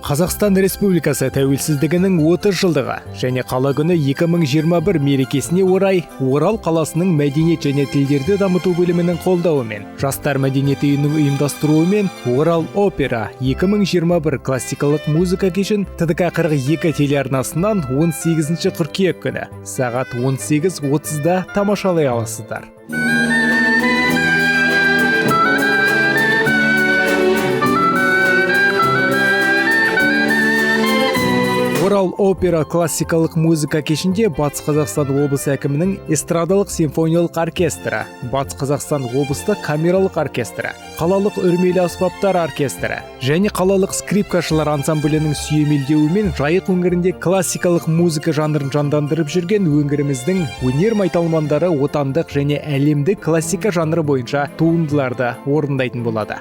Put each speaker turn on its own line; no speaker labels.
Қазақстан Республикасы тәуелсіздігінің 30 жылдығы және қала күні 2021 мерекесіне орай Орал қаласының мәдениет және тілдерді дамыту бөлімінің қолдауымен, Жастар мәдениет үйінің ұйымдастыруымен Орал опера 2021 классикалық музыка кешін ТДК 42 телеарнасынан 18 қыркүйек күні сағат 18:30-да тамашалай аласыздар. Орал опера классикалық музыка кешінде Батыс Қазақстан облысы әкімінің эстрадалық симфониялық оркестрі, Батыс Қазақстан облыстық камералық оркестрі, қалалық үрмелі аспаптар оркестрі және қалалық скрипкашылар ансамблінің сүйемелдеуімен Жайық өңірінде классикалық музыка жанрын жандандырып жүрген өңіріміздің өнер майталмандары отандық және әлемдік классика жанры бойынша туындыларды орындайтын болады.